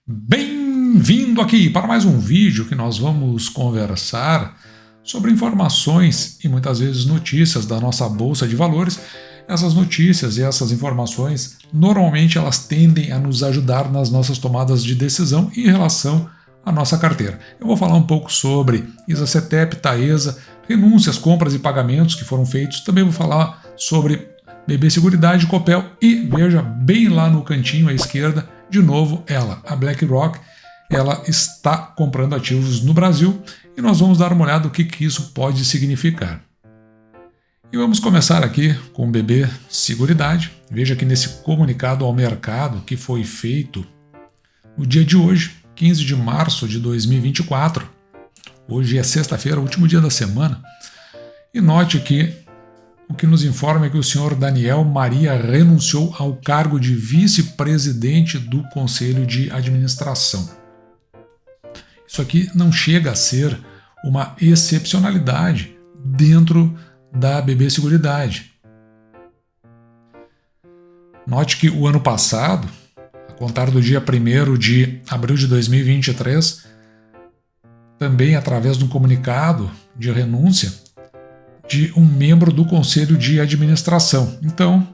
Bem-vindo aqui para mais um vídeo que nós vamos conversar sobre informações e muitas vezes notícias da nossa bolsa de valores. Essas notícias e essas informações normalmente elas tendem a nos ajudar nas nossas tomadas de decisão em relação à nossa carteira. Eu vou falar um pouco sobre ISA-CETEP, Taesa, renúncias, compras e pagamentos que foram feitos. Também vou falar sobre BB Seguridade, Copel e veja bem lá no cantinho à esquerda, de novo ela, a BlackRock, ela está comprando ativos no Brasil e nós vamos dar uma olhada no que isso pode significar. E vamos começar aqui com o BB Seguridade. Veja que nesse comunicado ao mercado que foi feito no dia de hoje, 15 de março de 2024, hoje é sexta-feira, último dia da semana, e note que o que nos informa é que o senhor Daniel Maria renunciou ao cargo de vice-presidente do Conselho de Administração. Isso aqui não chega a ser uma excepcionalidade dentro da BB Seguridade. Note que o ano passado, a contar do dia 1º de abril de 2023, também através de um comunicado de renúncia de um membro do Conselho de Administração. Então,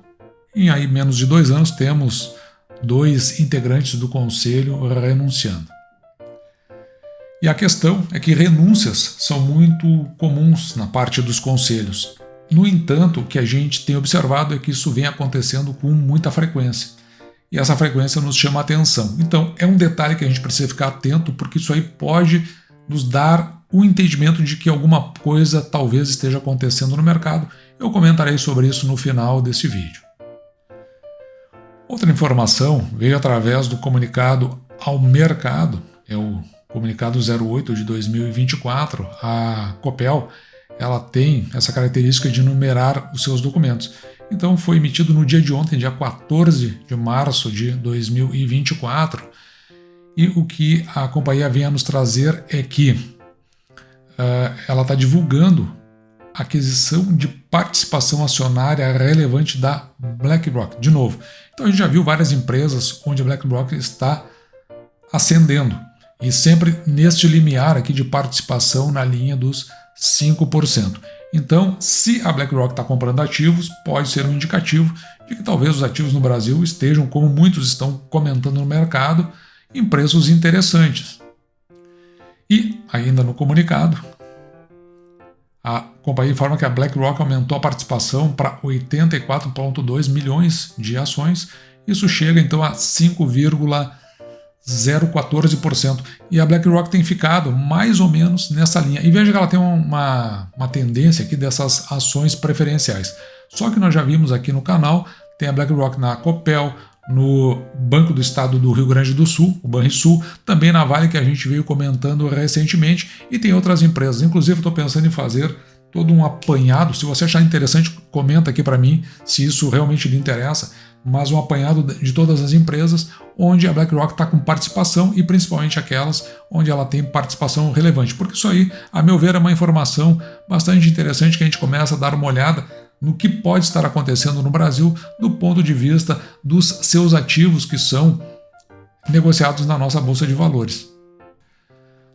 em aí menos de 2 anos, temos 2 integrantes do Conselho renunciando. E a questão é que renúncias são muito comuns na parte dos conselhos. No entanto, o que a gente tem observado é que isso vem acontecendo com muita frequência. E essa frequência nos chama a atenção. Então, é um detalhe que a gente precisa ficar atento, porque isso aí pode nos dar o entendimento de que alguma coisa talvez esteja acontecendo no mercado. Eu comentarei sobre isso no final desse vídeo. Outra informação veio através do comunicado ao mercado, é o comunicado 08 de 2024. A Copel ela tem essa característica de numerar os seus documentos. Então foi emitido no dia de ontem, dia 14 de março de 2024, e o que a companhia vem a nos trazer é que ela está divulgando a aquisição de participação acionária relevante da BlackRock. De novo, então a gente já viu várias empresas onde a BlackRock está ascendendo e sempre neste limiar aqui de participação na linha dos 5%. Então, se a BlackRock está comprando ativos, pode ser um indicativo de que talvez os ativos no Brasil estejam, como muitos estão comentando no mercado, em preços interessantes. E, ainda no comunicado, a companhia informa que a BlackRock aumentou a participação para 84,2 milhões de ações. Isso chega então a 5,014%. E a BlackRock tem ficado mais ou menos nessa linha. E veja que ela tem uma tendência aqui dessas ações preferenciais. Só que nós já vimos aqui no canal, tem a BlackRock na Copel, no Banco do Estado do Rio Grande do Sul, o Banrisul, também na Vale, que a gente veio comentando recentemente, e tem outras empresas. Inclusive, estou pensando em fazer todo um apanhado. Se você achar interessante, comenta aqui para mim se isso realmente lhe interessa, mas um apanhado de todas as empresas onde a BlackRock está com participação e principalmente aquelas onde ela tem participação relevante, porque isso aí, a meu ver, é uma informação bastante interessante que a gente começa a dar uma olhada no que pode estar acontecendo no Brasil do ponto de vista dos seus ativos que são negociados na nossa Bolsa de Valores.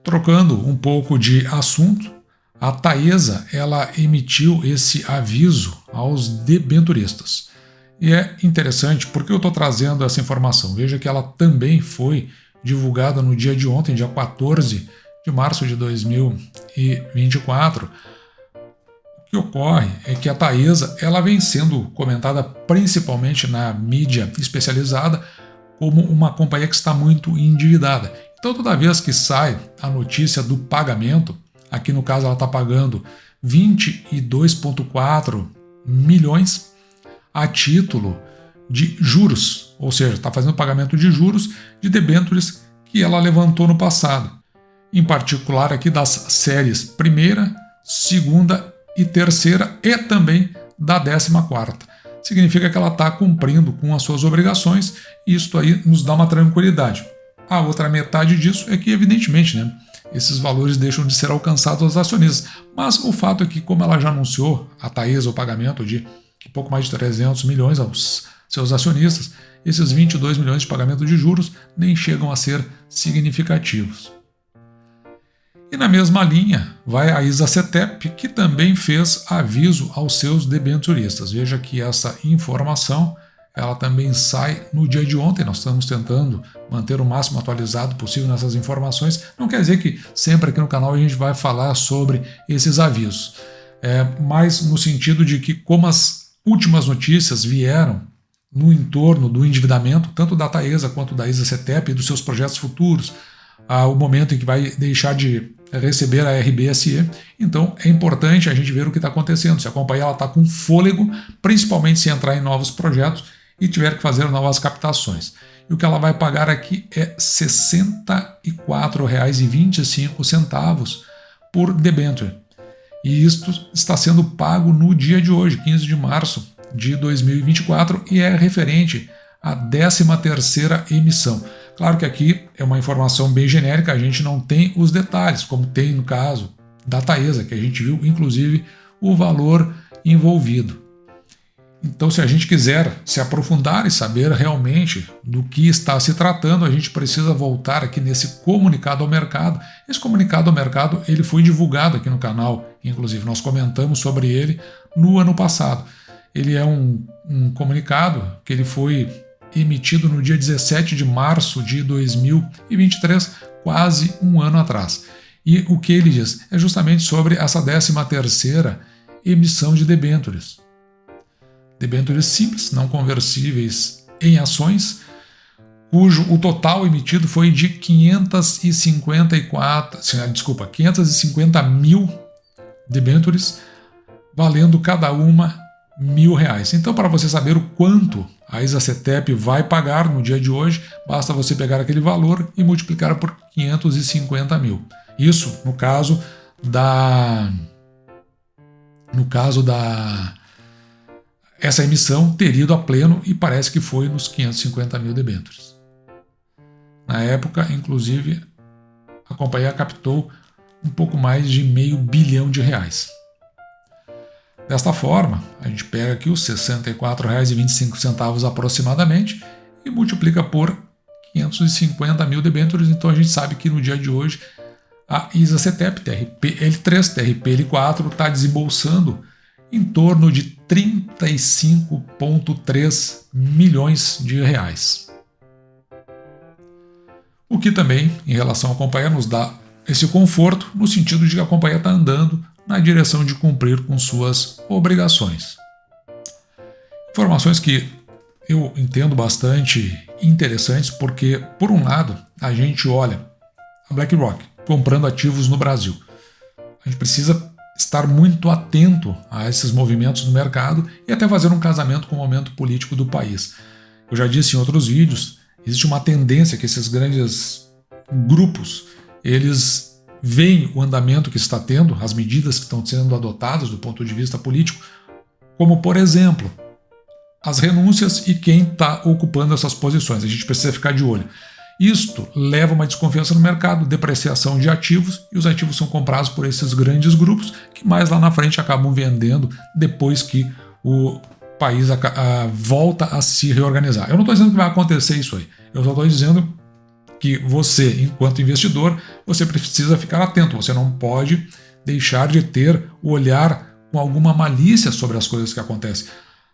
Trocando um pouco de assunto, a Taesa ela emitiu esse aviso aos debenturistas. E é interessante porque eu estou trazendo essa informação. Veja que ela também foi divulgada no dia de ontem, dia 14 de março de 2024. O que ocorre é que a Taesa ela vem sendo comentada principalmente na mídia especializada como uma companhia que está muito endividada. Então, toda vez que sai a notícia do pagamento, aqui no caso ela está pagando 22,4 milhões a título de juros, ou seja, está fazendo pagamento de juros de debêntures que ela levantou no passado, em particular aqui das séries primeira, segunda e terceira e também da 14ª. Significa que ela está cumprindo com as suas obrigações e isso aí nos dá uma tranquilidade. A outra metade disso é que, evidentemente, esses valores deixam de ser alcançados aos acionistas. Mas o fato é que, como ela já anunciou, a Taesa, o pagamento de pouco mais de 300 milhões aos seus acionistas, esses 22 milhões de pagamento de juros nem chegam a ser significativos. E na mesma linha vai a ISA-CETEP, que também fez aviso aos seus debenturistas. Veja que essa informação ela também sai no dia de ontem. Nós estamos tentando manter o máximo atualizado possível nessas informações. Não quer dizer que sempre aqui no canal a gente vai falar sobre esses avisos, mas no sentido de que, como as últimas notícias vieram no entorno do endividamento, tanto da Taesa quanto da ISA-CETEP e dos seus projetos futuros, o momento em que vai deixar de receber a RBSE, então é importante a gente ver o que está acontecendo, se a companhia está com fôlego, principalmente se entrar em novos projetos e tiver que fazer novas captações. E o que ela vai pagar aqui é R$ 64,25 por debênture. E isto está sendo pago no dia de hoje, 15 de março de 2024, e é referente à 13ª emissão. Claro que aqui é uma informação bem genérica, a gente não tem os detalhes, como tem no caso da Taesa, que a gente viu inclusive o valor envolvido. Então, se a gente quiser se aprofundar e saber realmente do que está se tratando, a gente precisa voltar aqui nesse comunicado ao mercado. Esse comunicado ao mercado ele foi divulgado aqui no canal, inclusive nós comentamos sobre ele no ano passado. Ele é um comunicado que ele foi emitido no dia 17 de março de 2023, quase um ano atrás. E o que ele diz é justamente sobre essa 13ª emissão de debêntures. Debêntures simples, não conversíveis em ações, cujo o total emitido foi de 550 mil debêntures, valendo cada uma R$1.000. Então, para você saber o quanto a ISA-CETEP vai pagar no dia de hoje, basta você pegar aquele valor e multiplicar por 550 mil. Isso no caso essa emissão teria ido a pleno e parece que foi nos 550 mil debêntures. Na época, inclusive, a companhia captou um pouco mais de R$500 bilhão. Desta forma, a gente pega aqui os R$ 64,25 aproximadamente e multiplica por 550 mil debêntures. Então a gente sabe que no dia de hoje a ISA-CETEP, TRPL3, TRPL4 está desembolsando em torno de 35,3 milhões de reais. O que também, em relação à companhia, nos dá esse conforto no sentido de que a companhia está andando na direção de cumprir com suas obrigações. Informações que eu entendo bastante interessantes porque, por um lado, a gente olha a BlackRock comprando ativos no Brasil. A gente precisa estar muito atento a esses movimentos do mercado e até fazer um casamento com o momento político do país. Eu já disse em outros vídeos, existe uma tendência que esses grandes grupos, eles veem o andamento que está tendo, as medidas que estão sendo adotadas do ponto de vista político, como, por exemplo, as renúncias e quem está ocupando essas posições. A gente precisa ficar de olho. Isto leva a uma desconfiança no mercado, depreciação de ativos, e os ativos são comprados por esses grandes grupos que mais lá na frente acabam vendendo depois que o país volta a se reorganizar. Eu não estou dizendo que vai acontecer isso aí, eu só estou dizendo que você, enquanto investidor, você precisa ficar atento, você não pode deixar de ter o olhar com alguma malícia sobre as coisas que acontecem,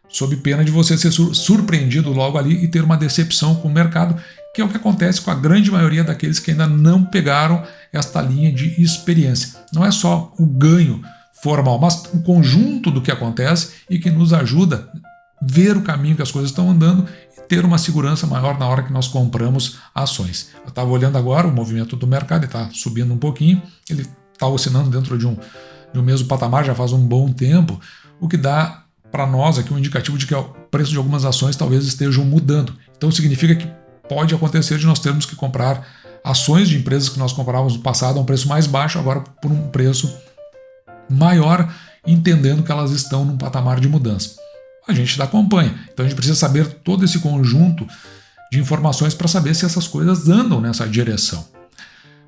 sob pena de você ser surpreendido logo ali e ter uma decepção com o mercado, que é o que acontece com a grande maioria daqueles que ainda não pegaram esta linha de experiência. Não é só o ganho formal, mas o conjunto do que acontece e que nos ajuda a ver o caminho que as coisas estão andando e ter uma segurança maior na hora que nós compramos ações. Eu estava olhando agora o movimento do mercado, ele está subindo um pouquinho, ele está oscilando dentro de um mesmo patamar já faz um bom tempo, o que dá para nós aqui um indicativo de que o preço de algumas ações talvez estejam mudando. Então significa que pode acontecer de nós termos que comprar ações de empresas que nós comprávamos no passado a um preço mais baixo, agora por um preço maior, entendendo que elas estão num patamar de mudança. A gente acompanha, então a gente precisa saber todo esse conjunto de informações para saber se essas coisas andam nessa direção.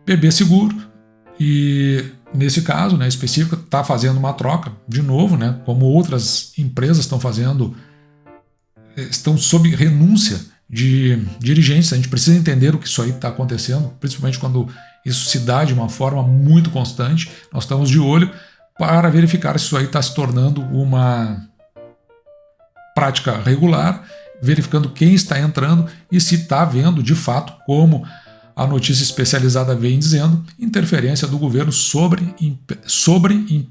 BB Seguro E nesse caso, né, específico, está fazendo uma troca, de novo, né, como outras empresas estão fazendo, estão sob renúncia de dirigentes. A gente precisa entender o que isso aí está acontecendo, principalmente quando isso se dá de uma forma muito constante. Nós estamos de olho para verificar se isso aí está se tornando uma prática regular, verificando quem está entrando e se está havendo, de fato, como a notícia especializada vem dizendo, interferência do governo sobre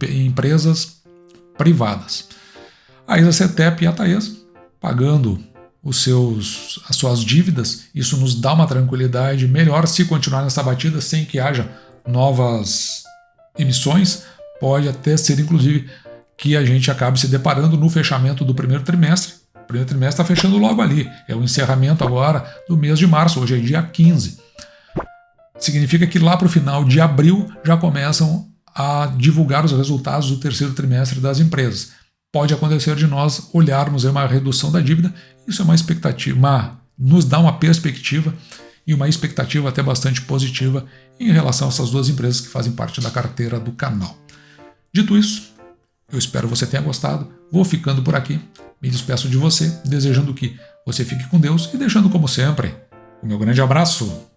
empresas privadas. A Isacetep e a Taesa pagando as suas dívidas, isso nos dá uma tranquilidade melhor. Se continuar nessa batida sem que haja novas emissões, pode até ser inclusive que a gente acabe se deparando no fechamento do primeiro trimestre. O primeiro trimestre está fechando logo ali, é o encerramento agora do mês de março, hoje é dia 15. Significa que lá para o final de abril já começam a divulgar os resultados do terceiro trimestre das empresas. Pode acontecer de nós olharmos uma redução da dívida, isso é uma expectativa, nos dá uma perspectiva e uma expectativa até bastante positiva em relação a essas duas empresas que fazem parte da carteira do canal. Dito isso, eu espero que você tenha gostado, vou ficando por aqui, me despeço de você, desejando que você fique com Deus e deixando como sempre o meu grande abraço.